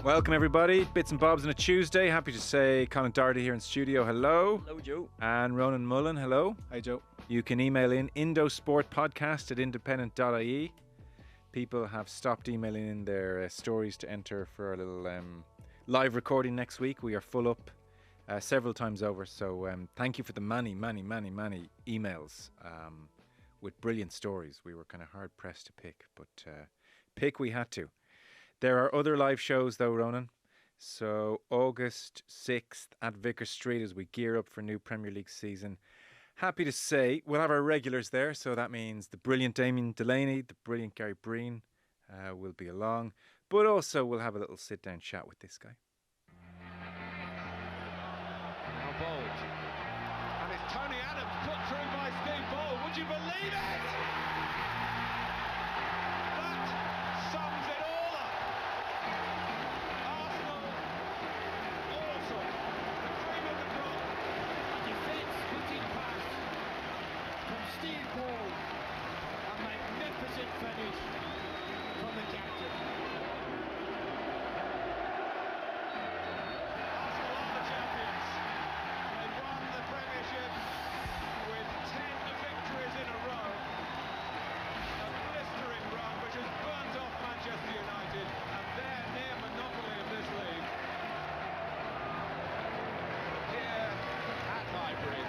Welcome everybody, Bits and Bobs on a Tuesday. Happy to say Conan Doherty here in studio, hello. Hello, Joe. And Ronan Mullen, hello. Hi, Joe. You can email in indosportpodcast@independent.ie. People have stopped emailing in their stories to enter for a little live recording next week. We are full up several times over, so thank you for the many emails with brilliant stories. We were kind of hard pressed to pick, but pick we had to. There are other live shows though, Ronan. So August 6th at Vicar Street as we gear up for new Premier League season. Happy to say we'll have our regulars there. So that means the brilliant Damien Delaney, the brilliant Gary Breen will be along. But also we'll have a little sit down chat with this guy. Now Bold. And it's Tony Adams put through by Steve Bold. Would you believe it? That sums it all up. Arsenal, awesome. The cream of the crop. Defence putting past from Steve Bold. A magnificent finish from the captain. Arsenal are the champions. They won the Premiership with 10 victories in a row. A blistering run which has burnt off Manchester United, and they're near monopoly of this league. Here at Highbury,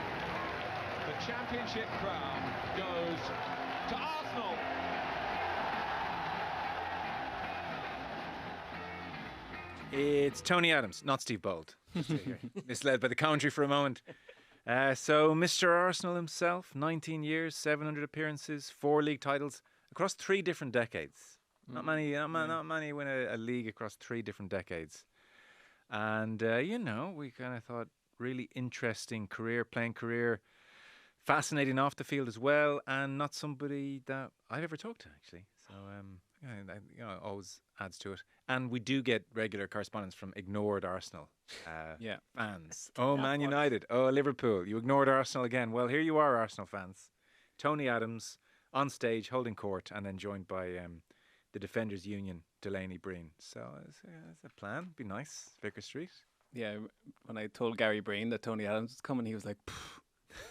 the championship crown goes to Arsenal. It's Tony Adams, not Steve Bold. Misled by the commentary for a moment. So Mr. Arsenal himself, 19 years, 700 appearances, 4 league titles across 3 different decades. Not many win a league across 3 different decades. And, we kind of thought really interesting playing career, fascinating off the field as well, and not somebody that I've ever talked to, actually. So, always adds to it. And we do get regular correspondence from ignored Arsenal fans. Oh, Man United. Oh, Liverpool. You ignored Arsenal again. Well, here you are, Arsenal fans. Tony Adams on stage holding court and then joined by the Defenders Union, Delaney Breen. So it's a plan. Be nice. Vicar Street. Yeah, when I told Gary Breen that Tony Adams was coming, he was like, I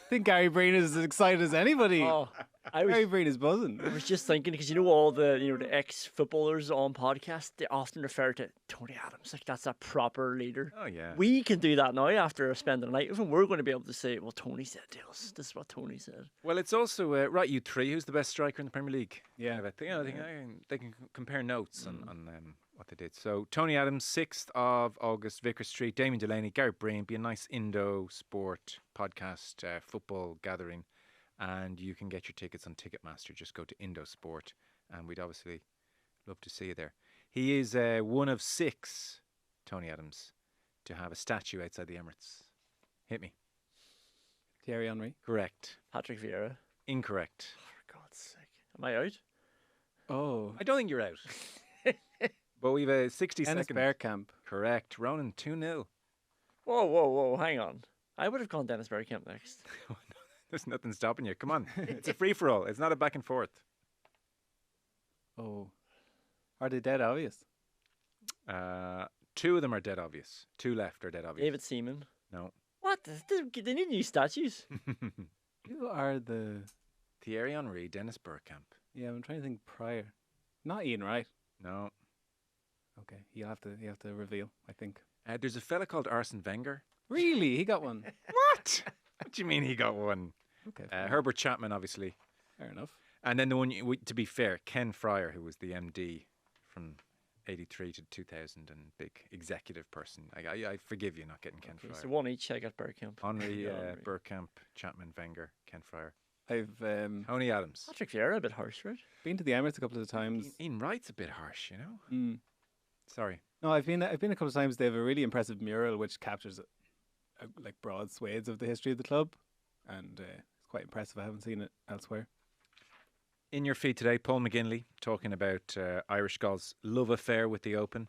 think Gary Breen is as excited as anybody. Oh, Gary Breen is buzzing. I was just thinking, because all the the ex-footballers on podcasts, they often refer to Tony Adams like that's a proper leader. Oh, yeah. We can do that now after spending the night. Even we're going to be able to say, well, Tony said to us. This is what Tony said. Well, it's also, right, you three, who's the best striker in the Premier League? Yeah. I think they can compare notes on what they did. So, Tony Adams, 6th of August, Vicar Street, Damien Delaney, Gary Breen. Be a nice Indo sport podcast, football gathering. And you can get your tickets on Ticketmaster. Just go to Indosport, and we'd obviously love to see you there. He is one of 6, Tony Adams, to have a statue outside the Emirates. Hit me. Thierry Henry. Correct. Patrick Vieira. Incorrect. For God's sake. Am I out? Oh. I don't think you're out. But we've a 60 Dennis second. Bergkamp. Correct. Ronan, 2-0. Whoa, hang on. I would have gone Dennis Bergkamp next. There's nothing stopping you. Come on. It's a free-for-all. It's not a back and forth. Oh. Are they dead obvious? 2 of them are dead obvious. 2 left are dead obvious. David Seaman. No. What? They need new statues. Who are the... Thierry Henry, Dennis Bergkamp. Yeah, I'm trying to think prior. Not Ian Wright. No. Okay, you have to reveal, I think. There's a fella called Arsene Wenger. Really? He got one? What? What do you mean he got one? Okay. Herbert Chapman, obviously. Fair enough. And then the one, to be fair, Ken Fryer, who was the MD from 83 to 2000 and big executive person. I forgive you not getting Ken Fryer. So one each. I got Bergkamp. Henry, Bergkamp, Chapman, Wenger, Ken Fryer. I've Tony Adams. Patrick Vieira, a bit harsh, right? been to the Emirates a couple of times. Ian Wright's a bit harsh, you know? Mm. Sorry. No, I've been a couple of times. They have a really impressive mural which captures like broad swathes of the history of the club, and it's quite impressive. I haven't seen it elsewhere. In your feed today, Paul McGinley talking about Irish golf's love affair with the Open.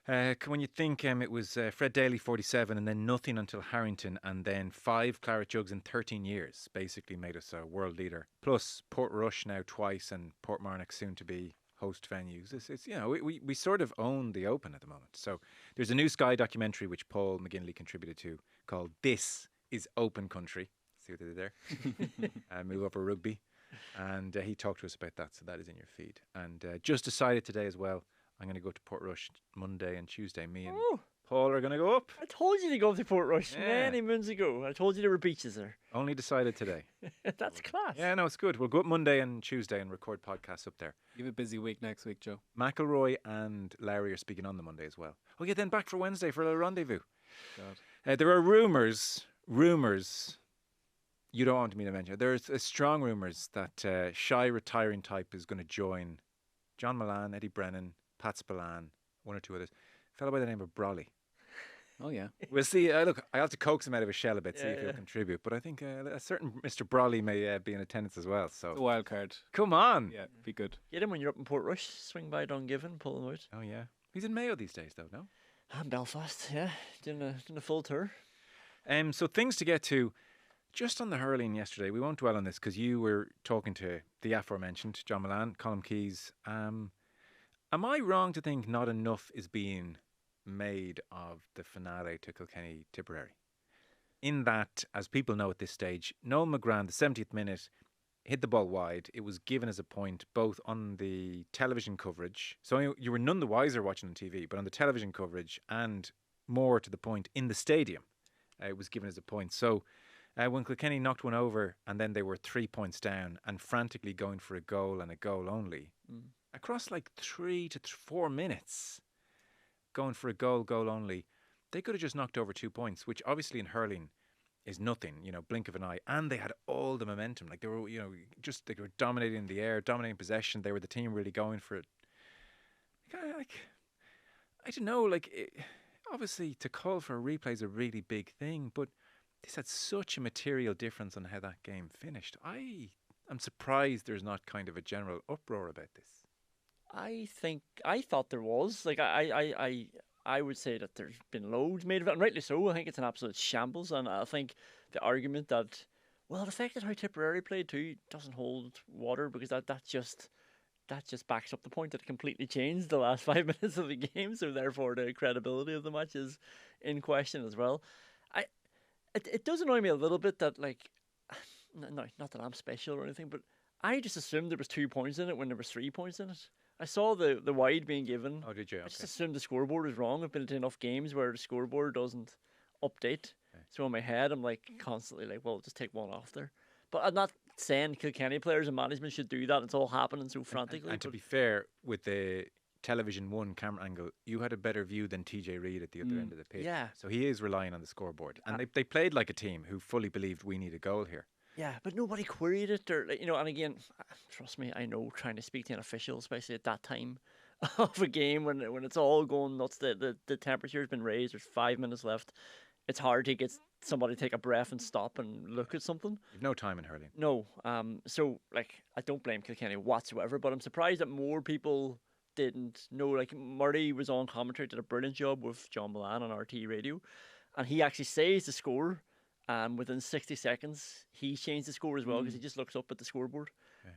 When you think it was Fred Daly 47 and then nothing until Harrington and then 5 claret jugs in 13 years basically made us a world leader. Plus Portrush now twice and Portmarnock soon to be host venues. It's we sort of own the Open at the moment. So there's a new Sky documentary which Paul McGinley contributed to called "This Is Open Country." See what they did there? Move up a rugby, and he talked to us about that. So that is in your feed. And just decided today as well. I'm going to go to Portrush Monday and Tuesday. Me and Paul are going to go up. I told you to go to Portrush Yeah. many moons ago. I told you there were beaches there. Only decided today. That's class. Yeah, no, it's good. We'll go up Monday and Tuesday and record podcasts up there. You have a busy week next week, Joe. McElroy and Larry are speaking on the Monday as well. Oh, yeah, then back for Wednesday for a little rendezvous. God. There are rumours. You don't want me to mention. There's strong rumours that shy retiring type is going to join John Milan, Eddie Brennan, Pat Spillane, one or two others. A fellow by the name of Brolly. Oh, yeah. We'll see. Look, I have to coax him out of his shell a bit, see Yeah, if he'll yeah. contribute. But I think a certain Mr. Brolly may be in attendance as well. It's a So wild card. come on. Yeah, be good. Get him when you're up in Portrush. Swing by Dungiven, pull him out. Oh yeah, he's in Mayo these days, though. No. And Belfast, yeah. Doing a full tour. So things to get to. Just on the hurling yesterday, we won't dwell on this because you were talking to the aforementioned John Milan, Colm Keys. Am I wrong to think not enough is being made of the finale to Kilkenny Tipperary? In that, as people know at this stage, Noel McGran, the 70th minute, hit the ball wide. It was given as a point both on the television coverage. So you were none the wiser watching on TV, but on the television coverage and more to the point in the stadium, it was given as a point. So when Kilkenny knocked one over and then they were 3 points down and frantically going for a goal and a goal only, across like 3 to 4 minutes, going for a goal only, they could have just knocked over 2 points, which obviously in hurling is nothing, blink of an eye. And they had all the momentum. Like they were, they were dominating the air, dominating possession. They were the team really going for it. I don't know, obviously to call for a replay is a really big thing, but this had such a material difference on how that game finished. I'm surprised there's not kind of a general uproar about this. I thought there was. I would say that there's been loads made of it, and rightly so. I think it's an absolute shambles, and I think the argument that, well, the fact that how Tipperary played too doesn't hold water because that just backs up the point that it completely changed the last 5 minutes of the game, so therefore the credibility of the match is in question as well. It does annoy me a little bit that, no, not that I'm special or anything, but I just assumed there was 2 points in it when there was 3 points in it. I saw the wide being given. Oh, did you? I just assumed the scoreboard was wrong. I've been to enough games where the scoreboard doesn't update. Okay. So in my head, I'm constantly well, just take one off there. But I'm not saying Kilkenny players and management should do that. It's all happening so frantically. And to be fair, with the Television 1 camera angle, you had a better view than TJ Reid at the other end of the pitch. Yeah. So he is relying on the scoreboard. And they played like a team who fully believed we need a goal here. Yeah, but nobody queried it, or and again, trust me, I know trying to speak to an official, especially at that time of a game when it's all going nuts, the temperature's been raised, there's 5 minutes left. It's hard to get somebody to take a breath and stop and look at something. You've no time in hurling. No, so I don't blame Kilkenny whatsoever, but I'm surprised that more people didn't know. Murray was on commentary, did a brilliant job with John Milan on RT Radio, and he actually says the score. Within 60 seconds, he changed the score as well because he just looks up at the scoreboard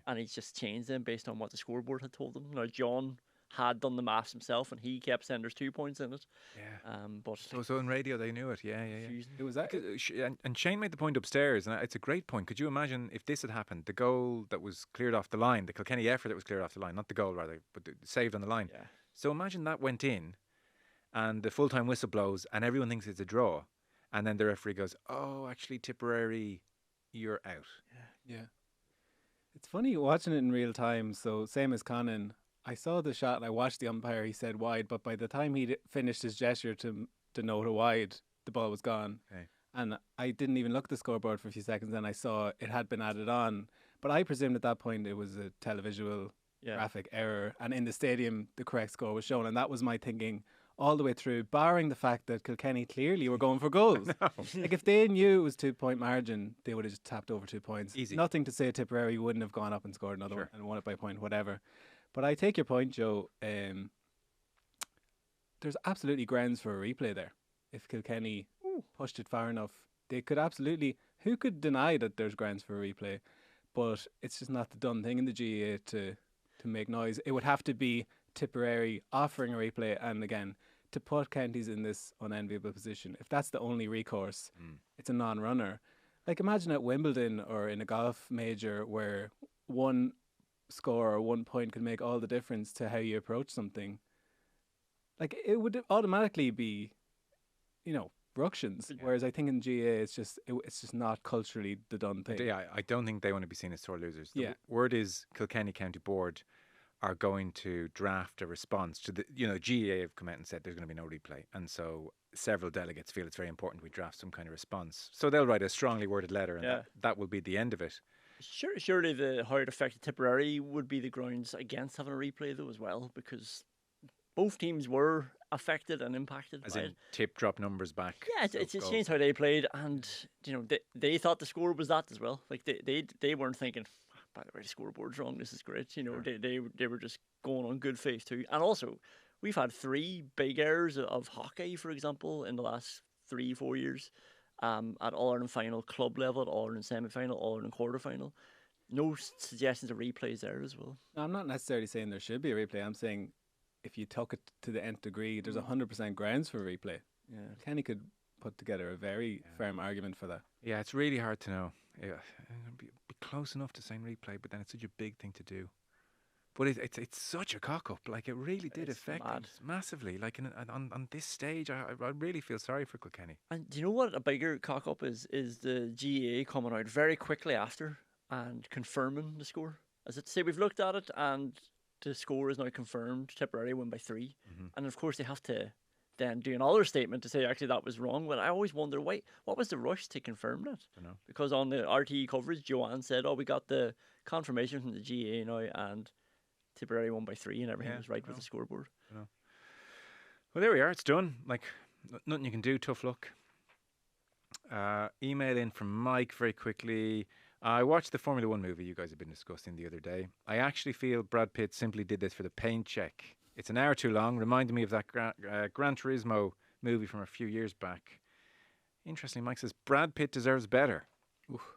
and he's just changed them based on what the scoreboard had told him. Now, John had done the maths himself and he kept saying there's 2 points in it. Yeah. But So in radio, they knew it. Yeah. It was that. And Shane made the point upstairs, and it's a great point. Could you imagine if this had happened, the goal that was cleared off the line, the Kilkenny effort that was cleared off the line, not the goal rather, but saved on the line. Yeah. So imagine that went in and the full-time whistle blows and everyone thinks it's a draw. And then the referee goes, "Oh, actually, Tipperary, you're out." Yeah. It's funny watching it in real time. So same as Conan, I saw the shot and I watched the umpire. He said wide, but by the time he finished his gesture to denote a wide, the ball was gone. Okay. And I didn't even look at the scoreboard for a few seconds. Then I saw it had been added on. But I presumed at that point it was a televisual graphic error. And in the stadium, the correct score was shown. And that was my thinking all the way through, barring the fact that Kilkenny clearly were going for goals. If they knew it was 2 point margin, they would have just tapped over 2 points. Easy. Nothing to say Tipperary wouldn't have gone up and scored another one and won it by a point, whatever. But I take your point, Joe. There's absolutely grounds for a replay there. If Kilkenny pushed it far enough, they could absolutely. Who could deny that there's grounds for a replay? But it's just not the done thing in the GAA to to make noise. It would have to be Tipperary offering a replay, and again, to put counties in this unenviable position. If that's the only recourse, it's a non-runner. Like imagine at Wimbledon or in a golf major where one score or 1 point could make all the difference to how you approach something. Like it would automatically be, ructions. Whereas I think in GA it's just not culturally the done thing. Yeah, I don't think they want to be seen as sore losers. The Yeah. word is Kilkenny County Board are going to draft a response to the, GAA have come out and said there's going to be no replay. And so several delegates feel it's very important we draft some kind of response. So they'll write a strongly worded letter and that will be the end of it. Surely how it affected Tipperary would be the grounds against having a replay though as well, because both teams were affected and impacted As by in it. Tip drop numbers back. Yeah, it's changed how they played, and they thought the score was that as well. Like they weren't thinking, by the way, the scoreboard's wrong. This is great. They were just going on good faith too. And also, we've had 3 big errors of hockey, for example, in the last 3-4 years. At All Ireland final club level, at All Ireland semi final, All Ireland quarter final. No suggestions of replays there as well. No, I'm not necessarily saying there should be a replay. I'm saying if you took it to the nth degree, there's 100% grounds for a replay. Yeah. Kenny could put together a very firm argument for that. Yeah, it's really hard to know. Yeah, it'd be close enough to saying replay, but then it's such a big thing to do. But it's such a cock up. Like it really did affect them massively. Like on this stage, I really feel sorry for Kilkenny. And do you know what a bigger cock up is? Is the GAA coming out very quickly after and confirming the score? As it say, we've looked at it and the score is now confirmed. Tipperary win by 3, and of course they have to then do another statement to say actually that was wrong. But I always wonder what was the rush to confirm that? I don't know. Because on the RTE coverage, Joanne said, "Oh, we got the confirmation from the GAA now and." Tipperary won by 3 and everything was right with the scoreboard. Well, there we are. It's done. Like, nothing you can do. Tough luck. Email in from Mike very quickly. I watched the Formula 1 movie you guys have been discussing the other day. I actually feel Brad Pitt simply did this for the paint check. It's an hour too long. Reminded me of that Gran Turismo movie from a few years back. Interestingly, Mike says Brad Pitt deserves better. Oof.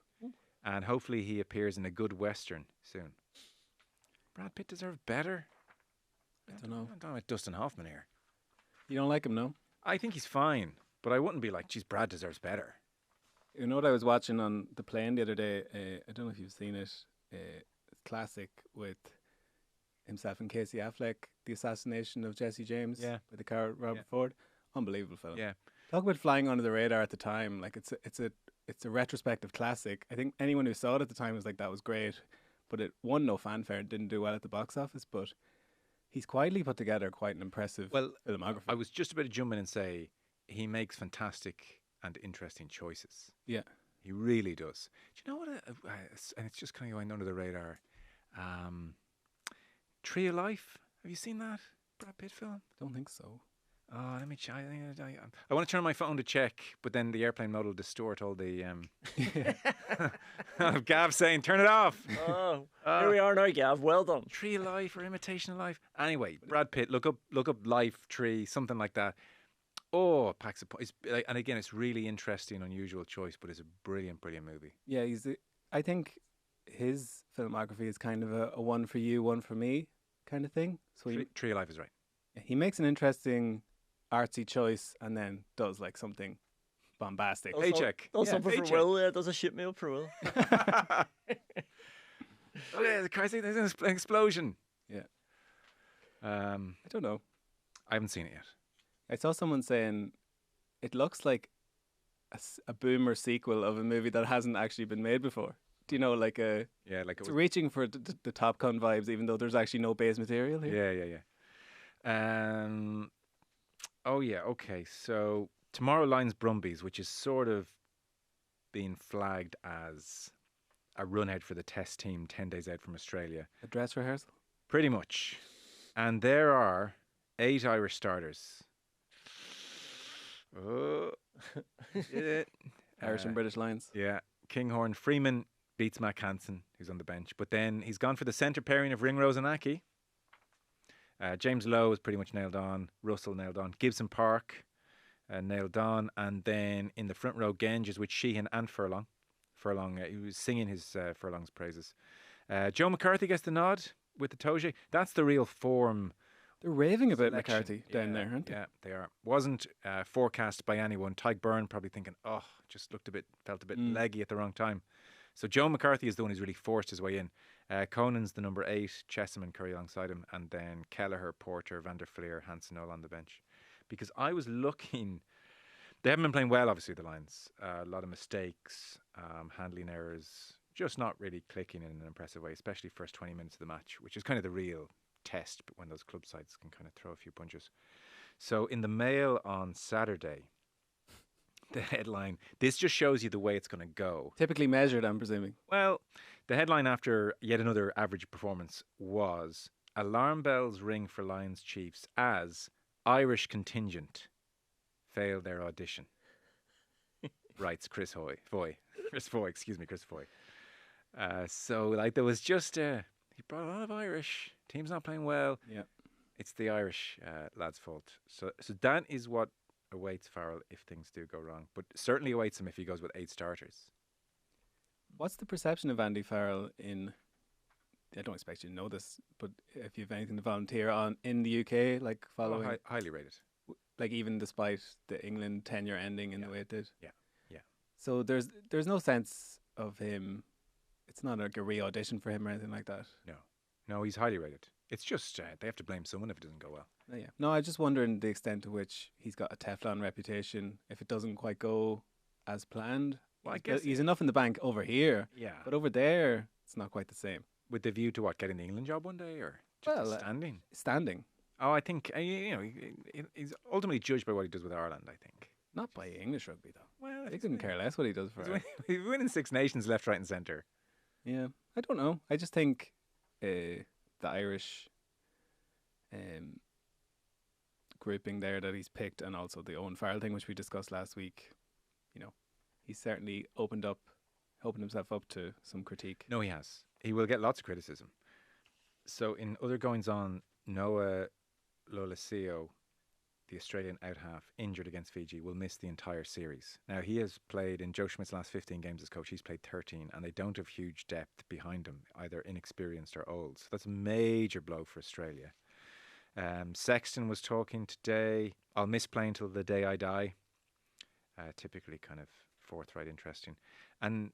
And hopefully he appears in a good Western soon. Brad Pitt deserves better? I don't know. I don't know about Dustin Hoffman here. You don't like him, no? I think he's fine, but I wouldn't be like, geez, Brad deserves better. You know what I was watching on the plane the other day? I don't know if you've seen it. Classic with himself and Casey Affleck, the assassination of Jesse James by the car Robert Ford. Unbelievable film. Yeah. Talk about flying under the radar at the time. Like it's a retrospective classic. I think anyone who saw it at the time was like, that was great. But it won no fanfare and didn't do well at the box office. But he's quietly put together quite an impressive filmography. I was just about to jump in and say he makes fantastic and interesting choices. Yeah. He really does. Do you know what? And it's just kind of going under the radar. Tree of Life. Have you seen that Brad Pitt film? Don't think so. Oh, let me check. I want to turn my phone to check, but then the airplane mode will distort all the. Gav saying, "Turn it off." Oh, here we are now, Gav. Well done. Tree of Life or Imitation of Life. Anyway, Brad Pitt. Look up Life Tree, something like that. Oh, packs of points. And again, it's really interesting, unusual choice, but it's a brilliant, brilliant movie. Yeah, I think his filmography is kind of a one for you, one for me kind of thing. So Tree of Life is right. He makes an interesting artsy choice and then does like something bombastic. Paycheck. Does something for Will. Does a shit meal for Will. Oh yeah, there's an explosion. Yeah. I don't know. I haven't seen it yet. I saw someone saying it looks like a boomer sequel of a movie that hasn't actually been made before. Do you know, like it's reaching for the Top Gun vibes, even though there's actually no base material here. Yeah. Oh yeah, okay. So tomorrow Lions Brumbies, which is sort of being flagged as a run out for the test team 10 days out from Australia. A dress rehearsal? Pretty much. And there are 8 Irish starters. Oh, Irish and British Lions. Yeah. Kinghorn. Freeman beats Mac Hansen, who's on the bench. But then he's gone for the centre pairing of Ringrose and Aki. James Lowe is pretty much nailed on. Russell nailed on. Gibson Park nailed on. And then in the front row, Genge is with Sheehan and Furlong. He was singing his Furlong's praises. Joe McCarthy gets the nod. with the Toje. That's the real form. They're raving about selection. McCarthy down there, aren't they? Yeah, they are. Wasn't forecast by anyone. Tyke Byrne probably thinking, just felt a bit leggy at the wrong time. So Joe McCarthy is the one who's really forced his way in. Conan's the number 8, Chessum and Curry alongside him, and then Kelleher, Porter, Van der Fleer, Hansen all on the bench. Because I was looking, they haven't been playing well, obviously, the Lions. A lot of mistakes, handling errors, just not really clicking in an impressive way, especially first 20 minutes of the match, which is kind of the real test when those club sides can kind of throw a few punches. So in the Mail on Saturday, the headline, this just shows you the way it's going to go. Typically measured, I'm presuming. Well, the headline after yet another average performance was "Alarm bells ring for Lions Chiefs as Irish contingent fail their audition," writes Chris Foy. So like there was just he brought a lot of Irish. Team's not playing well. Yeah. It's the Irish lad's fault. So that is what awaits Farrell if things do go wrong. But certainly awaits him if he goes with 8 starters. What's the perception of Andy Farrell in? I don't expect you to know this, but if you have anything to volunteer on in the UK, like following, Highly rated. like even despite the England tenure ending in the way it did. Yeah. So there's no sense of him. It's not like a re-audition for him or anything like that. No, he's highly rated. It's just they have to blame someone if it doesn't go well. Oh, yeah. No, I just wondering the extent to which he's got a Teflon reputation. If it doesn't quite go as planned, Well, I guess he's enough in the bank over here, Yeah. but over there, it's not quite the same. With the view to what, getting the England job one day or just Well, standing? Standing, Oh, I think he's ultimately judged by what he does with Ireland. I think. not by English rugby though. Well, They couldn't care less what he does for Ireland. He's winning 6 Nations left, right, and centre. Yeah, I don't know. I just think the Irish grouping there that he's picked, and also the Owen Farrell thing, which we discussed last week. He's certainly opened himself up to some critique. No, he has. He will get lots of criticism. So, in other goings on, Noah Lolesio, the Australian out half, injured against Fiji, will miss the entire series. Now, he has played in Joe Schmidt's last 15 games as coach. He's played 13, and they don't have huge depth behind him, either inexperienced or old. So that's a major blow for Australia. Sexton was talking today. "I'll miss playing till the day I die." Typically kind of forthright, interesting. And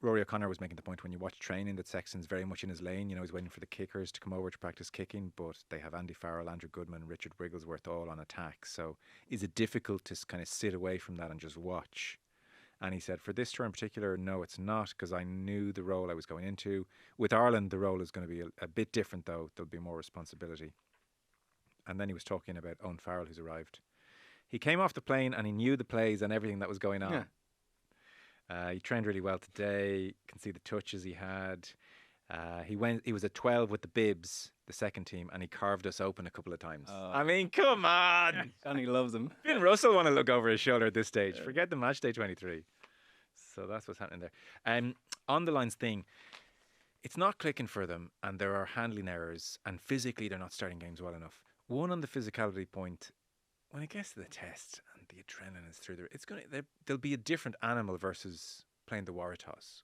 Rory O'Connor was making the point when you watch training that Sexton's very much in his lane. He's waiting for the kickers to come over to practice kicking, but they have Andy Farrell, Andrew Goodman, Richard Wigglesworth all on attack. So is it difficult to kind of sit away from that and just watch? And he said, for this tour in particular, no, it's not, because I knew the role I was going into. With Ireland, the role is going to be a bit different, though. There'll be more responsibility. And then he was talking about Owen Farrell, who's arrived. He came off the plane and he knew the plays and everything that was going on. Yeah. He trained really well today. You can see the touches he had. He was at 12 with the Bibs, the second team, and he carved us open a couple of times. I mean, come on. Johnny loves him. Finn Russell want to look over his shoulder at this stage. Forget the match day 23. So that's what's happening there. On the Lions thing, it's not clicking for them, and there are handling errors, and physically they're not starting games well enough. One, on the physicality point, when it gets to the test and the adrenaline is through there, there'll be a different animal versus playing the Waratahs,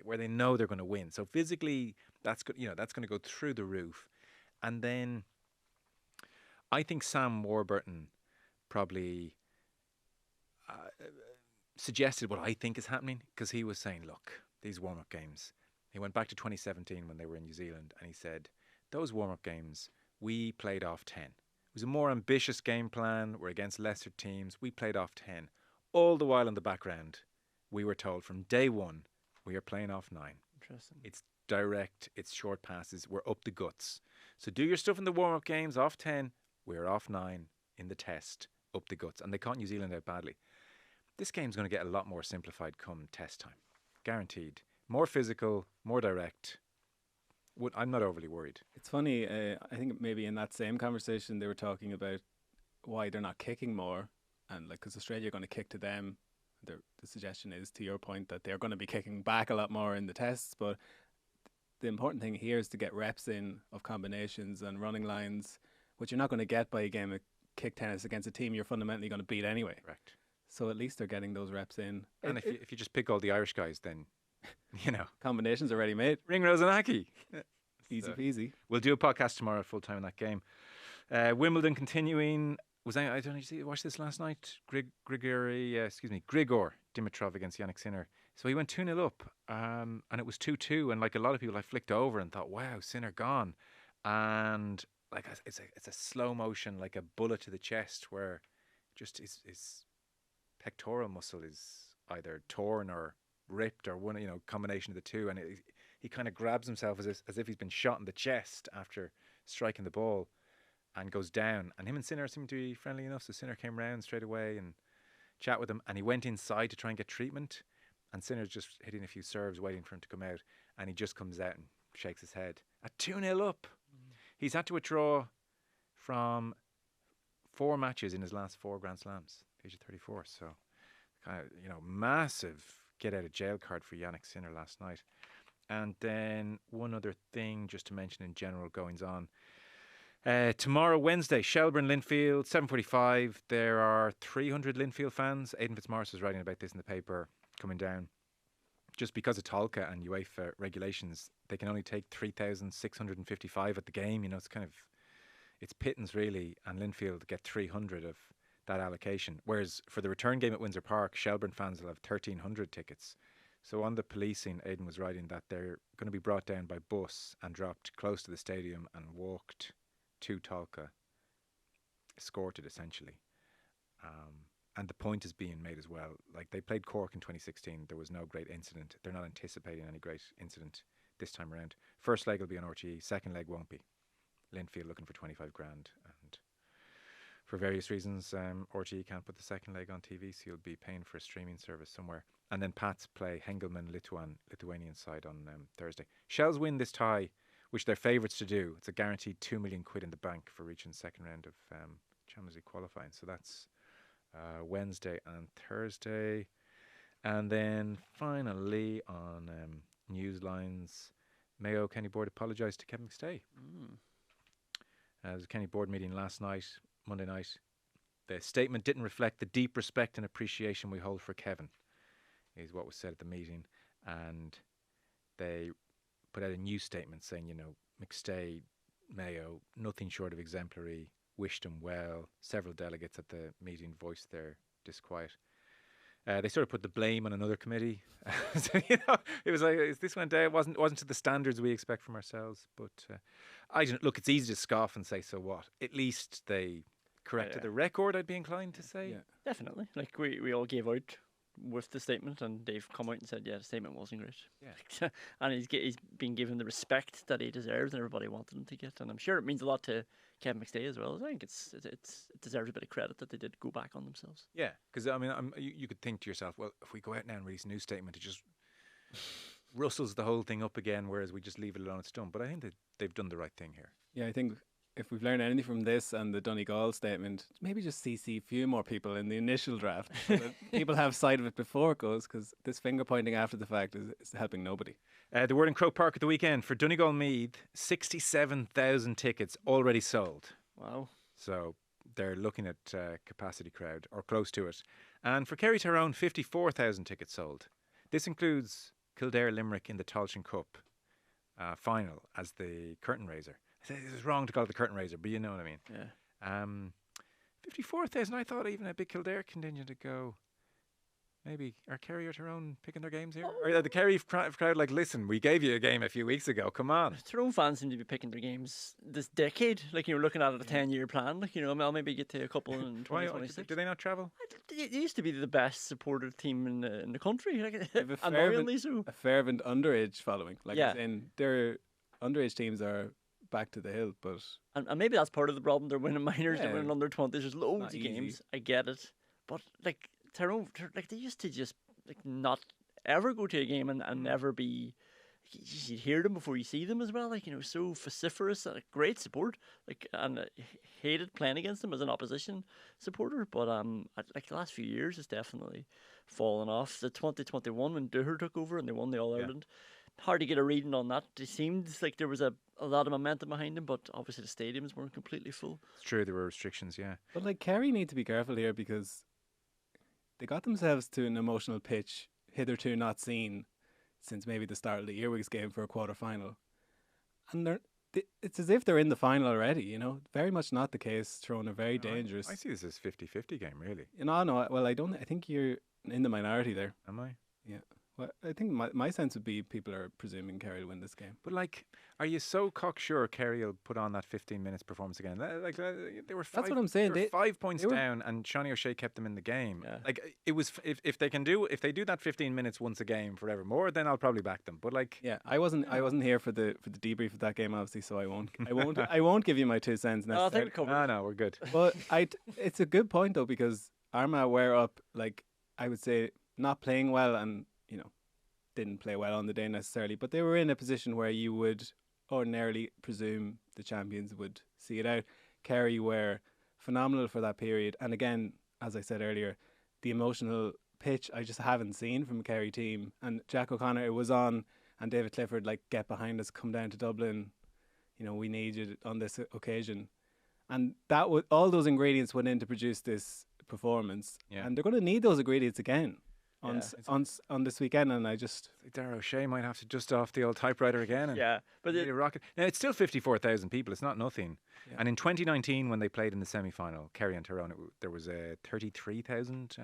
where they know they're going to win. So physically, that's going to go through the roof. And then I think Sam Warburton probably suggested what I think is happening, because he was saying, look, these warm-up games, he went back to 2017 when they were in New Zealand, and he said, those warm-up games, we played off 10. It was a more ambitious game plan. We're against lesser teams. We played off 10. All the while in the background, we were told from day one, we are playing off 9. Interesting. It's direct. It's short passes. We're up the guts. So do your stuff in the warm-up games, off 10. We're off 9 in the test, up the guts. And they caught New Zealand out badly. This game's going to get a lot more simplified come test time. Guaranteed. More physical, more direct. I'm not overly worried. It's funny, I think maybe in that same conversation they were talking about why they're not kicking more, and because Australia are going to kick to them. The suggestion is, to your point, that they're going to be kicking back a lot more in the tests, but the important thing here is to get reps in of combinations and running lines, which you're not going to get by a game of kick tennis against a team you're fundamentally going to beat anyway. Correct. So at least they're getting those reps in. And if you just pick all the Irish guys, then, combinations are already made. Ring Rosanaki. Easy peasy. We'll do a podcast tomorrow full time in that game. Wimbledon continuing. I don't know, watch this last night. Grigor Dimitrov against Yannick Sinner. So he went 2-0 up, and it was 2-2. And like a lot of people, I flicked over and thought, wow, Sinner gone. And like it's a slow motion, like a bullet to the chest, where just his pectoral muscle is either torn or ripped, or one, combination of the two. And he kind of grabs himself as if he's been shot in the chest after striking the ball, and goes down. And him and Sinner seemed to be friendly enough, so Sinner came round straight away and chat with him. And he went inside to try and get treatment. And Sinner's just hitting a few serves, waiting for him to come out. And he just comes out and shakes his head. At 2-0 up. He's had to withdraw from 4 matches in his last 4 Grand Slams, age of 34. So, kind of, massive get out of jail card for Yannick Sinner last night. And then one other thing just to mention in general goings on. Tomorrow, Wednesday, Shelburne, Linfield, 7:45. There are 300 Linfield fans. Aidan Fitzmaurice was writing about this in the paper coming down. Just because of Tolka and UEFA regulations, they can only take 3,655 at the game. It's pittance really, and Linfield get 300 of that allocation. Whereas for the return game at Windsor Park, Shelburne fans will have 1,300 tickets. So on the policing, Aidan was writing that they're going to be brought down by bus and dropped close to the stadium and walked to Tolka, escorted essentially. And the point is being made as well. Like, they played Cork in 2016. There was no great incident. They're not anticipating any great incident this time around. First leg will be on RTE. Second leg won't be. Linfield looking for 25 grand. And for various reasons, RTE can't put the second leg on TV, so you'll be paying for a streaming service somewhere. And then Pats play Hengelman Lithuanian side on Thursday. Shells win this tie, which they're favourites to do. It's a guaranteed 2 million quid in the bank for reaching the second round of Champions League qualifying. So that's Wednesday and Thursday. And then finally on Newslines, Mayo County Board apologised to Kevin McStay. There was a County Board meeting last night, Monday night. The statement didn't reflect the deep respect and appreciation we hold for Kevin, is what was said at the meeting. And they put out a new statement saying, McStay, Mayo, nothing short of exemplary, wished him well. Several delegates at the meeting voiced their disquiet. They sort of put the blame on another committee. So, it was like, this went down. It wasn't to the standards we expect from ourselves. But I don't look. It's easy to scoff and say, so what? At least they corrected the record, I'd be inclined to say. Yeah, definitely. Like we all gave out with the statement, and they've come out and said, the statement wasn't great. Yeah, and he's been given the respect that he deserves, and everybody wanted him to get. And I'm sure it means a lot to Kevin McStay as well. I think it deserves a bit of credit that they did go back on themselves. Yeah, because you could think to yourself, well, if we go out now and release a new statement, it just rustles the whole thing up again, whereas we just leave it alone, it's done. But I think that they've done the right thing here. Yeah, I think if we've learned anything from this and the Donegal statement, maybe just CC a few more people in the initial draft so that people have sight of it before it goes, because this finger pointing after the fact is helping nobody. The word in Croke Park at the weekend for Donegal Meath, 67,000 tickets already sold. Wow. So they're looking at capacity crowd or close to it. And for Kerry Tyrone, 54,000 tickets sold. This includes Kildare Limerick in the Tailteann Cup final as the curtain raiser. It was wrong to call it the curtain raiser, but you know what I mean. Yeah. 54,000. I thought even a big Kildare contingent to go. Maybe are Kerry or Tyrone picking their games here? Or are the Kerry crowd like, listen, we gave you a game a few weeks ago. Come on. Tyrone fans seem to be picking their games this decade. Like, you're looking at it, a 10-year plan. Like, I'll maybe get to a couple in 2026. Do they not travel? It used to be the best supported team in the country. Like, a fervent underage following. Like, their underage teams are back to the hill, but and maybe that's part of the problem. They're winning minors, they're winning under 20s. There's loads of games. I get it, but like Tyrone, like they used to just like not ever go to a game and never be. You hear them before you see them as well. Like, so vociferous, great support. Like, and hated playing against them as an opposition supporter. But like the last few years, it's definitely fallen off. The 2021 when Dooher took over and they won the All Ireland. Hard to get a reading on that. It seemed like there was a lot of momentum behind them, but obviously the stadiums weren't completely full. It's true, there were restrictions, yeah. But like Kerry need to be careful here because they got themselves to an emotional pitch hitherto not seen since maybe the start of the Earwigs game for a quarter final. and it's as if they're in the final already. Very much not the case. Tyrone are very dangerous. I see this as 50-50 game, really. No. Well, I don't. I think you're in the minority there. Am I? Yeah. Well, I think my sense would be people are presuming Kerry will win this game. But are you so cocksure Kerry will put on that 15 minutes performance again? They were. That's what I'm saying. They were 5 points down, and Shawnee O'Shea kept them in the game. Yeah. It was if they do that 15 minutes once a game forevermore, then I'll probably back them. But yeah, I wasn't here for the debrief of that game, obviously, so I won't give you my 2 cents. No, I think we're covered. No, we're good. But it's a good point though, because Armagh were up, I would say, not playing well, and didn't play well on the day necessarily, but they were in a position where you would ordinarily presume the champions would see it out. Kerry were phenomenal for that period, and again, as I said earlier, the emotional pitch I just haven't seen from a Kerry team. And Jack O'Connor, it was on, and David Clifford, get behind us, come down to Dublin, we need you on this occasion, and that all those ingredients went in to produce this performance, and they're going to need those ingredients again on this weekend. And I just Darragh O'Shea might have to dust off the old typewriter again. And but really rock it. Now it's still 54,000 people. It's not nothing. Yeah. And in 2019, when they played in the semi-final, Kerry and Tyrone, there was a 33,000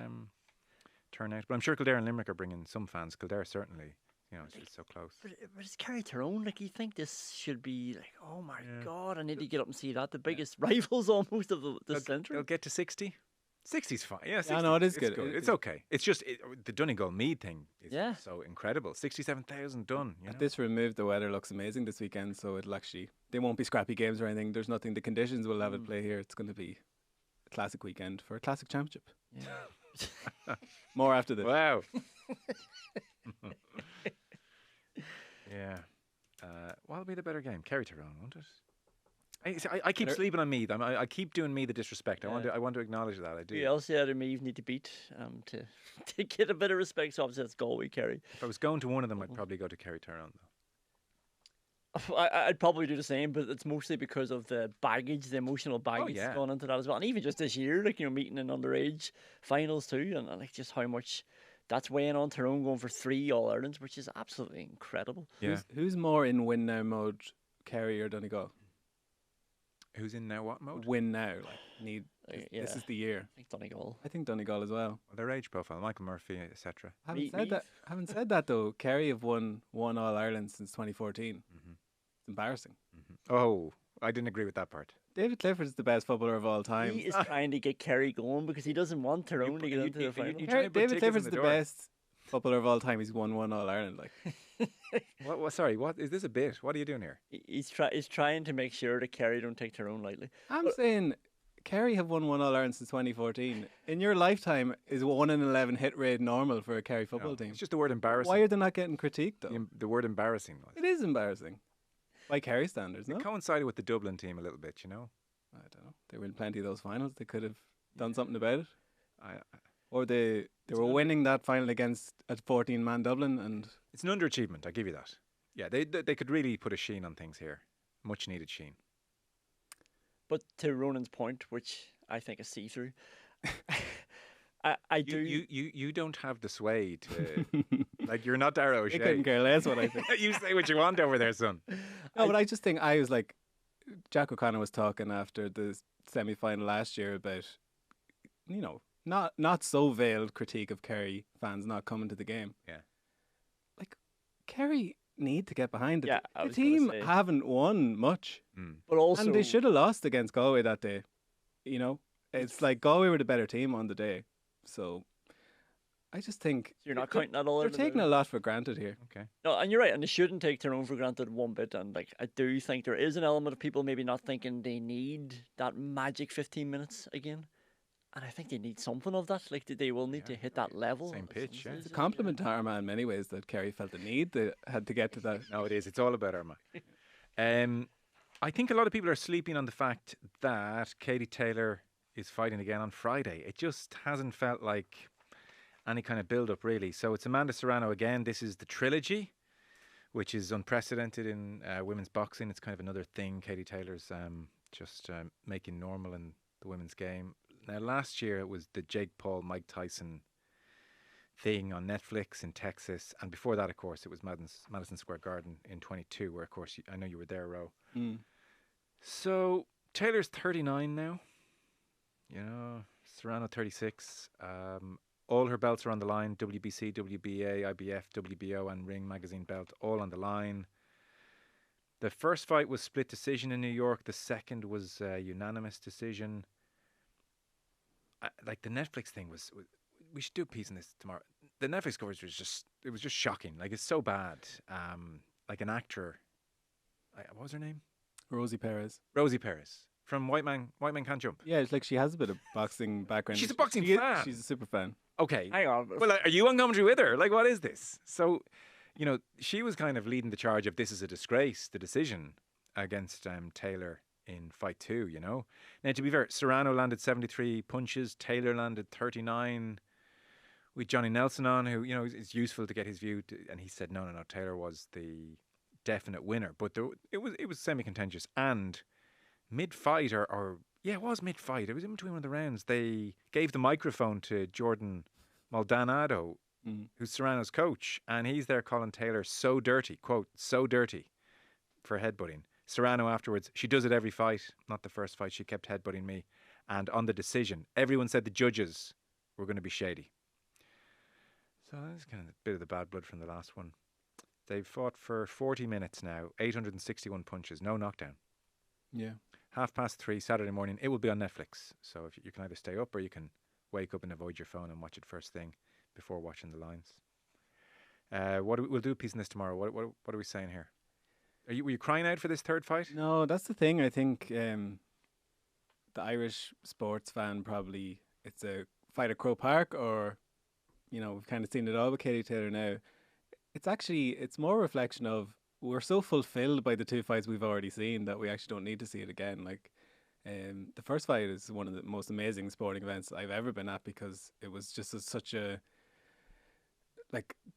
turnout. But I'm sure Kildare and Limerick are bringing some fans. Kildare certainly. It's so close. But it's Kerry Tyrone. You think this should be oh my God, I need to get up and see that. The biggest rivals almost of the century. They'll get to 60. 60's fine. Yeah, 60, no, it is good. It's okay. It's just the Donegal Mead thing is so incredible. 67,000 done. This removed, the weather looks amazing this weekend, so they won't be scrappy games or anything. There's nothing. The conditions will have it play here. It's going to be a classic weekend for a classic championship. Yeah. More after this. Wow. Yeah. What'll be the better game? Kerry Tyrone, won't it? I keep sleeping on Meath. I keep doing Meath the disrespect. I want to acknowledge that. I do. Yeah, also out of Meath need to beat to get a bit of respect. So obviously that's Galway, Kerry. If I was going to one of them, I'd probably go to Kerry Tyrone though. I'd probably do the same, but it's mostly because of the baggage, the emotional baggage that's gone into that as well. And even just this year, meeting in underage finals too, and just how much that's weighing on Tyrone, going for 3 All-Irelands, which is absolutely incredible. Yeah. Who's more in win now mode, Kerry or Donegal? Who's in now what mode? Win now. This is the year. I think Donegal. I think Donegal as well. Their age profile, Michael Murphy, etc. Having said that though, Kerry have won All Ireland since 2014. Mm-hmm. It's embarrassing. Mm-hmm. Oh, I didn't agree with that part. David Clifford is the best footballer of all time. He is trying to get Kerry going because he doesn't want Tyrone to get into the final. David Clifford's the best footballer of all time. He's won All Ireland. Sorry, what is this a bit? What are you doing here? He's trying to make sure that Kerry don't take Tyrone lightly. I'm saying Kerry have won All Ireland since 2014. In your lifetime, is 1 in 11 hit rate normal for a Kerry football team? It's just the word embarrassing. Why are they not getting critiqued though? The word embarrassing was. It is embarrassing. By Kerry standards, no? It coincided with the Dublin team a little bit, I don't know. They were in plenty of those finals. They could have done something about it. Or they were winning that final against a 14-man Dublin, and it's an underachievement. I give you that. Yeah, they could really put a sheen on things here. Much needed sheen. But to Ronan's point, which I think is see-through, You don't have the sway to you're not Darragh O'Shea. I couldn't care less what I think. You say what you want over there, son. No, but I just think I was Jack O'Connor was talking after the semi-final last year about not so veiled critique of Kerry fans not coming to the game. Yeah. Kerry need to get behind it. Yeah, the team haven't won much. But also, and they should have lost against Galway that day. It's Galway were the better team on the day. So I just think you're not counting that all. They're taking a lot for granted here. Okay. No, and you're right, and they shouldn't take Tyrone for granted one bit. And I do think there is an element of people maybe not thinking they need that magic 15 minutes again. And I think they need something of that. They will need to hit that level. Same pitch, yeah. It's a compliment to Armagh in many ways that Kerry felt the need. They had to get to that. No, it is. It's all about Armagh. I think a lot of people are sleeping on the fact that Katie Taylor is fighting again on Friday. It just hasn't felt like any kind of build-up, really. So it's Amanda Serrano again. This is the trilogy, which is unprecedented in women's boxing. It's kind of another thing Katie Taylor's just making normal in the women's game. Now, last year it was the Jake Paul, Mike Tyson thing on Netflix in Texas. And before that, of course, it was Madison Square Garden in 22, where, of course, I know you were there, Ro. Mm. So Taylor's 39 now. Serrano 36. All her belts are on the line. WBC, WBA, IBF, WBO and Ring Magazine belt, all on the line. The first fight was split decision in New York. The second was a unanimous decision. Like the Netflix thing was, we should do a piece on this tomorrow. The Netflix coverage was just shocking. Like, it's so bad. Like an actor, what was her name? Rosie Perez. Rosie Perez from White Man Can't Jump. Yeah, it's like she has a bit of boxing background. She's a boxing fan. She's a super fan. Okay. Hang on. Well, are you on commentary with her? Like, what is this? So, she was kind of leading the charge of this is a disgrace, the decision against Taylor in fight 2, Now, to be fair, Serrano landed 73 punches. Taylor landed 39. With Johnny Nelson on, who, it's useful to get his view. And he said, no, Taylor was the definite winner. But it was semi-contentious. And mid-fight, it was mid-fight. It was in between one of the rounds. They gave the microphone to Jordan Maldonado, who's Serrano's coach, and he's there calling Taylor so dirty, quote, so dirty, for headbutting. Serrano afterwards, she does it every fight, not the first fight, she kept headbutting me. And on the decision, everyone said the judges were going to be shady. So that's kind of a bit of the bad blood from the last one. They've fought for 40 minutes now, 861 punches, no knockdown. Yeah. 3:30 Saturday morning. It will be on Netflix. So if you can either stay up or you can wake up and avoid your phone and watch it first thing before watching the lines. We'll do a piece on this tomorrow. What are we saying here? Were you crying out for this third fight? No, that's the thing. I think the Irish sports fan probably, it's a fight at Croke Park, or we've kind of seen it all with Katie Taylor now. It's more a reflection of we're so fulfilled by the 2 fights we've already seen that we actually don't need to see it again. Like, the first fight is one of the most amazing sporting events I've ever been at, because it was just such a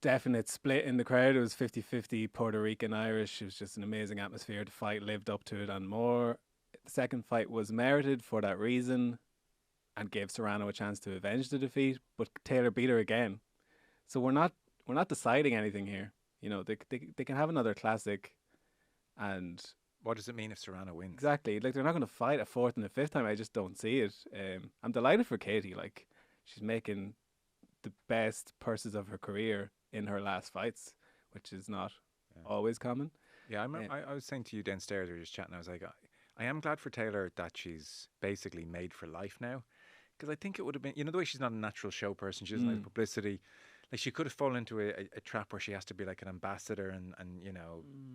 definite split in the crowd. It was 50-50 Puerto Rican Irish. It was just an amazing atmosphere. The fight lived up to it and more. The second fight was merited for that reason and gave Serrano a chance to avenge the defeat, but Taylor beat her again. So we're not deciding anything here. They can have another classic, and what does it mean if Serrano wins? Exactly. Like, they're not going to fight a fourth and a fifth time. I just don't see it. I'm delighted for Katie. Like, she's making the best purses of her career in her last fights, which is not always common. Yeah, I was saying to you downstairs, we were just chatting, I was like, I am glad for Taylor that she's basically made for life now, because I think it would have been, the way she's not a natural show person, she doesn't like publicity. Like, she could have fallen into a trap where she has to be like an ambassador and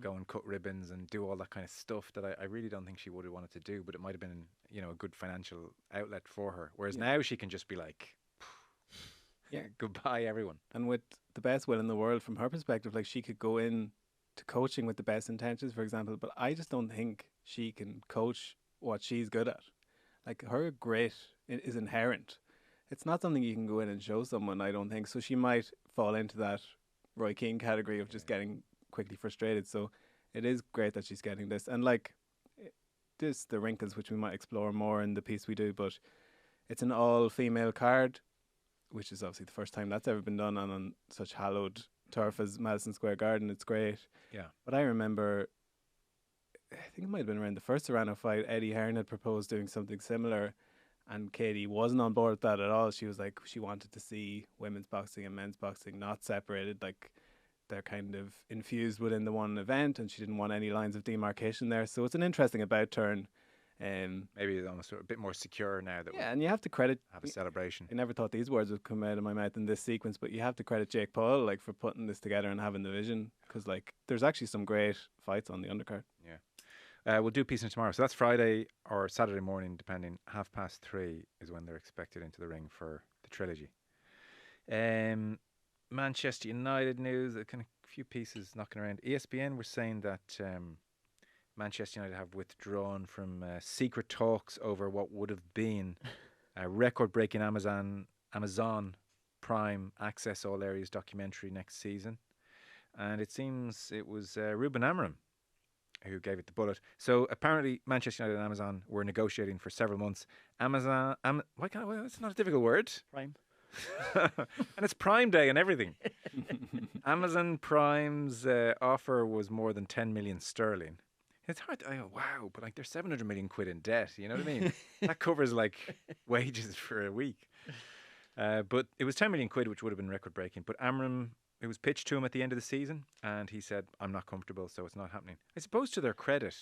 go and cut ribbons and do all that kind of stuff that I really don't think she would have wanted to do, but it might have been, a good financial outlet for her. Whereas now she can just be like, goodbye, everyone. And with the best will in the world, from her perspective, like, she could go in to coaching with the best intentions, for example, but I just don't think she can coach what she's good at. Like, her grit is inherent. It's not something you can go in and show someone, I don't think. So she might fall into that Roy Keane category of just getting quickly frustrated. So it is great that she's getting this. And like the wrinkles, which we might explore more in the piece we do, but it's an all-female card, which is obviously the first time that's ever been done on such hallowed turf as Madison Square Garden. It's great. Yeah. But I remember, I think it might have been around the first Serrano fight, Eddie Hearn had proposed doing something similar, and Katie wasn't on board with that at all. She was like, she wanted to see women's boxing and men's boxing not separated, like they're kind of infused within the one event, and she didn't want any lines of demarcation there. So it's an interesting about turn. Maybe it's almost a bit more secure now that and you have to credit, have a celebration. I never thought these words would come out of my mouth in this sequence, but you have to credit Jake Paul for putting this together and having the vision, because there's actually some great fights on the undercard. Yeah. We'll do a piece in tomorrow. So that's Friday or Saturday morning, depending. 3:30 is when they're expected into the ring for the trilogy. Manchester United news, a kind of few pieces knocking around. ESPN were saying that Manchester United have withdrawn from secret talks over what would have been a record-breaking Amazon Prime Access All Areas documentary next season. And it seems it was Ruben Amorim who gave it the bullet. So apparently Manchester United and Amazon were negotiating for several months. It's not a difficult word. Prime. And it's Prime Day and everything. Amazon Prime's offer was more than 10 million sterling. It's hard to, I go, wow, but like they're 700 million quid in debt. You know what I mean? That covers like wages for a week. But it was 10 million quid, which would have been record breaking. But Amram, it was pitched to him at the end of the season, and he said, I'm not comfortable, so it's not happening. I suppose to their credit,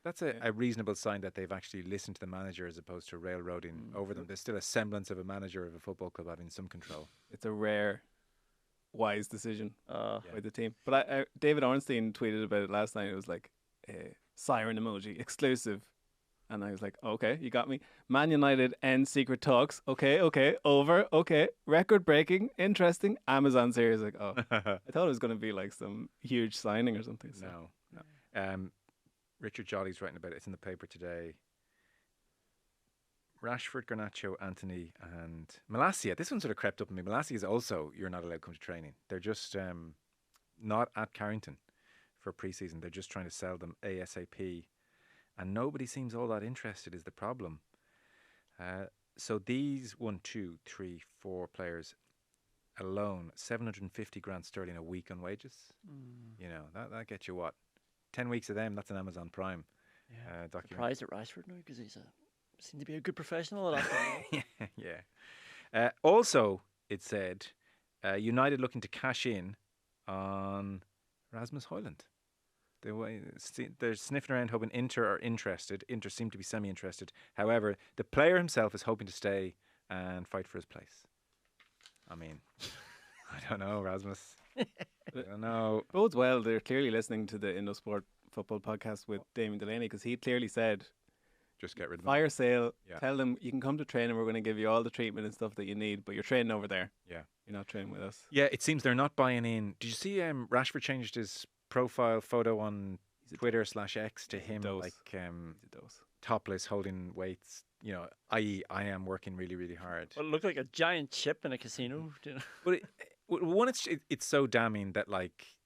that's a reasonable sign that they've actually listened to the manager as opposed to railroading over them. There's still a semblance of a manager of a football club having some control. It's a rare, wise decision by the team. But David Ornstein tweeted about it last night. It was like, siren emoji, exclusive. And I was like, okay, you got me. Man United end secret talks. Okay, over. Okay, record breaking, interesting. Amazon series. Like, oh, I thought it was going to be like some huge signing or something. So. No. Richard Jolly's writing about it. It's in the paper today. Rashford, Garnacho, Anthony, and Malacia. This one sort of crept up on me. Malacia is also, you're not allowed to come to training. They're just not at Carrington for pre-season. They're just trying to sell them ASAP. And nobody seems all that interested is the problem. So these 1, 2, 3, 4 players alone, 750 grand sterling a week on wages. You know, that gets you what? 10 weeks of them, that's an Amazon Prime document. Surprised at Rashford now because he's seemed to be a good professional at that. Yeah. Also, it said, United looking to cash in on Rasmus Højlund. They're sniffing around hoping Inter are interested. Inter seem to be semi-interested. However, the player himself is hoping to stay and fight for his place. I mean, I don't know, Rasmus. I don't know. Bodes well. They're clearly listening to the Indosport football podcast with Damien Delaney because he clearly said, just get rid of them. Fire sale. Yeah. Tell them you can come to training. We're going to give you all the treatment and stuff that you need, but you're training over there. Yeah. You're not training with us. Yeah, it seems they're not buying in. Did you see Rashford changed his profile photo on Twitter/X to him like topless holding weights, you know, i.e. I am working really, really hard. Well, it looked like a giant chip in a casino. But it's so damning that like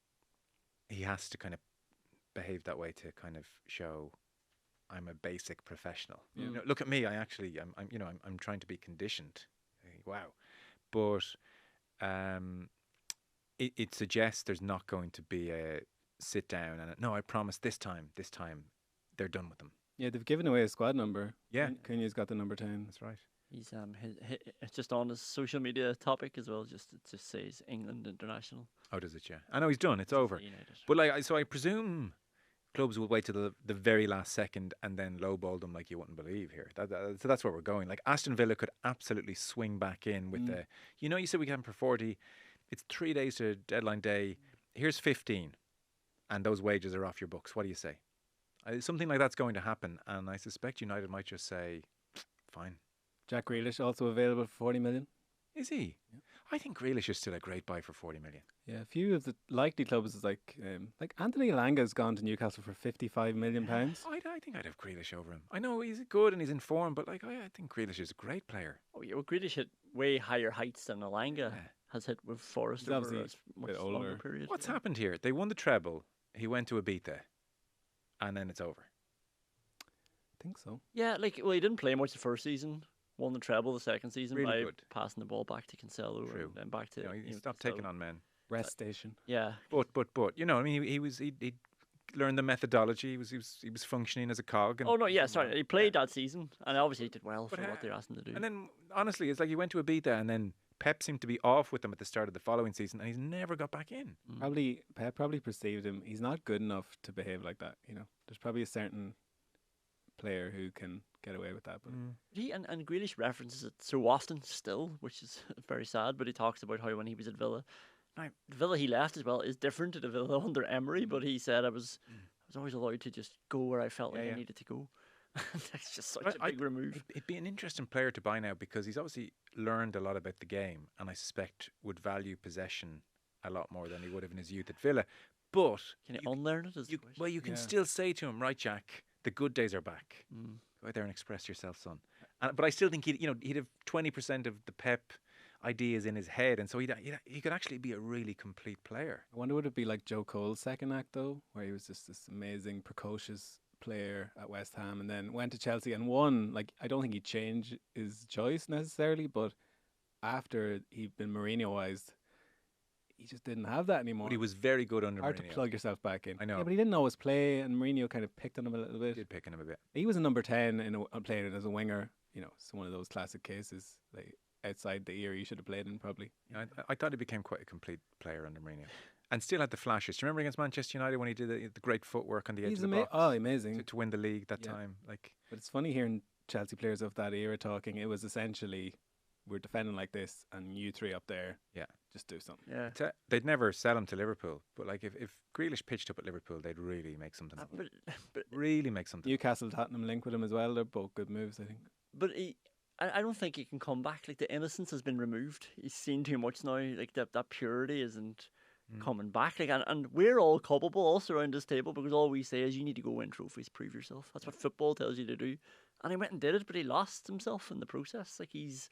he has to kind of behave that way to kind of show I'm a basic professional. You know, look at me. I'm trying to be conditioned. Wow. But it suggests there's not going to be a sit down and no, I promise this time they're done with them. Yeah, they've given away a squad number. Yeah. Cunha's got the number 10. That's right. He's it's just on his social media topic as well. It just says England International. Oh, does it? Yeah. I know he's done. It's over. But so I presume clubs will wait till the very last second and then lowball them like you wouldn't believe here. So that's where we're going. Like Aston Villa could absolutely swing back in with the, you said we can for 40. It's 3 days to deadline day. Here's 15, and those wages are off your books. What do you say? Something like that's going to happen, and I suspect United might just say, fine. Jack Grealish also available for 40 million. Is he? Yeah. I think Grealish is still a great buy for 40 million. Yeah, a few of the likely clubs is like Anthony Elanga's gone to Newcastle for 55 million pounds. I think I'd have Grealish over him. I know he's good and he's in form, but like I think Grealish is a great player. Oh yeah, well, Grealish hit way higher heights than Elanga has hit with Forest over a much longer period. What's happened here? They won the treble. He went to Ibiza, and then it's over. I think so. Yeah, he didn't play much the first season. Won the treble the second season really by passing the ball back to Cancelo and then back to. He stopped taking on men. Rest station. Yeah, but I mean he learned the methodology. He was functioning as a cog. And, sorry, he played that season and obviously he did well for what they asked him to do. And then honestly, it's like he went to Ibiza and then Pep seemed to be off with him at the start of the following season, and he's never got back in. Pep probably perceived him. He's not good enough to behave like that. There's probably a certain player who can get away with that. But and Grealish references it so often still, which is very sad. But he talks about how when he was at Villa, now the Villa he left as well is different to the Villa under Emery. But he said I was always allowed to just go where I felt like I needed to go. That's just such a big remove. It'd be an interesting player to buy now because he's obviously learned a lot about the game, and I suspect would value possession a lot more than he would have in his youth at Villa. But can he unlearn it? You can still say to him, right, Jack, the good days are back. Go out there and express yourself, son. But I still think he'd have 20% of the Pep ideas in his head, and so he could actually be a really complete player. I wonder would it be like Joe Cole's second act though, where he was just this amazing, precocious player at West Ham and then went to Chelsea and won. Like I don't think he'd change his choice necessarily, but after he'd been Mourinho-ized, he just didn't have that anymore. But he was very good under Hard Mourinho. to plug yourself back in. I know. Yeah, but he didn't know his play, and Mourinho kind of picked on him a little bit. Did pick on him a bit. He was a number 10 playing as a winger. It's one of those classic cases. Like outside the era you should have played in, probably. Yeah, I thought he became quite a complete player under Mourinho. And still had the flashes. Do you remember against Manchester United when he did the great footwork on the edge of the box? Oh, amazing. To win the league that time. Like, But it's funny hearing Chelsea players of that era talking. It was essentially, we're defending like this, and you three up there, just do something. Yeah. They'd never sell him to Liverpool, but like if Grealish pitched up at Liverpool, they'd really make something of him. But Really make something. Newcastle, Tottenham link with him as well. They're both good moves, I think. But I don't think he can come back. Like, the innocence has been removed. He's seen too much now. Like, that purity isn't coming back. Like, and we're all culpable also around this table, because all we say is you need to go win trophies, prove yourself. That's what football tells you to do. And he went and did it, but he lost himself in the process. Like, he's,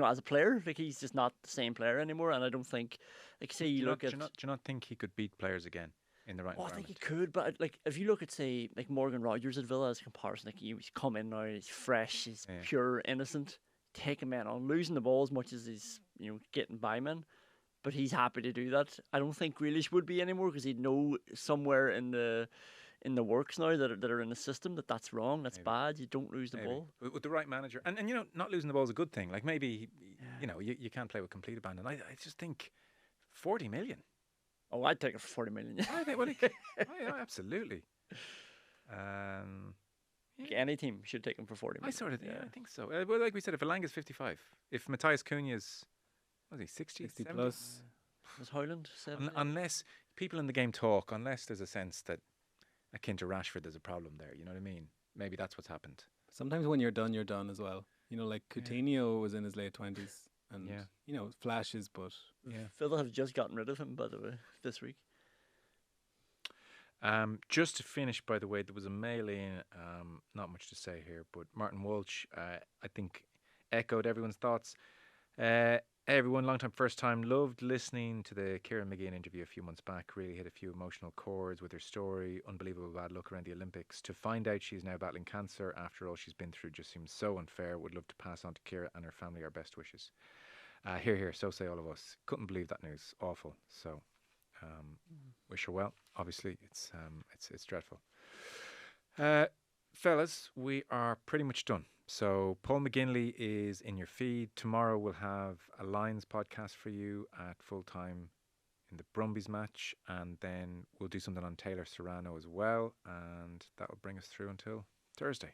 as a player, like, he's just not the same player anymore. And I don't think, like, say you look at... Do you not think he could beat players again in the right I environment? think he could, but like, if you look at, say, like Morgan Rogers at Villa as a comparison, like, he's come in now, he's fresh, he's pure, innocent, taking men on, losing the ball as much as he's, getting by men. But he's happy to do that. I don't think Grealish would be anymore, because he'd know somewhere in the works now that are in the system that's wrong, that's bad. You don't lose the ball. With the right manager. And not losing the ball is a good thing. Like, maybe, you can't play with complete abandon. I just think 40 million. Oh, I'd take it for 40 million. I think, yeah, absolutely. Any team should take him for 40 million. I think so. Well, like we said, if Elanga's 55, if Matthias Cunha's, was he 60? 60 70? plus. Was Haaland 70? Unless people in the game talk, unless there's a sense that akin to Rashford, there's a problem there. You know what I mean? Maybe that's what's happened. Sometimes when you're done as well. Like Coutinho was in his late 20s. And, flashes, but... Yeah. Villa have just gotten rid of him, by the way, this week. Just to finish, by the way, there was a mail in, not much to say here, but Martin Walsh, I think, echoed everyone's thoughts. Everyone, long time, first time, loved listening to the Kieran McGeehan interview a few months back. Really hit a few emotional chords with her story. Unbelievable bad luck around the Olympics. To find out she's now battling cancer after all she's been through just seems so unfair. Would love to pass on to Kira and her family our best wishes. Here, so say all of us. Couldn't believe that news. Awful. So, wish her well. Obviously, it's dreadful. Fellas, we are pretty much done. So Paul McGinley is in your feed. Tomorrow we'll have a Lions podcast for you at full time in the Brumbies match, and then we'll do something on Taylor Serrano as well, and that will bring us through until Thursday.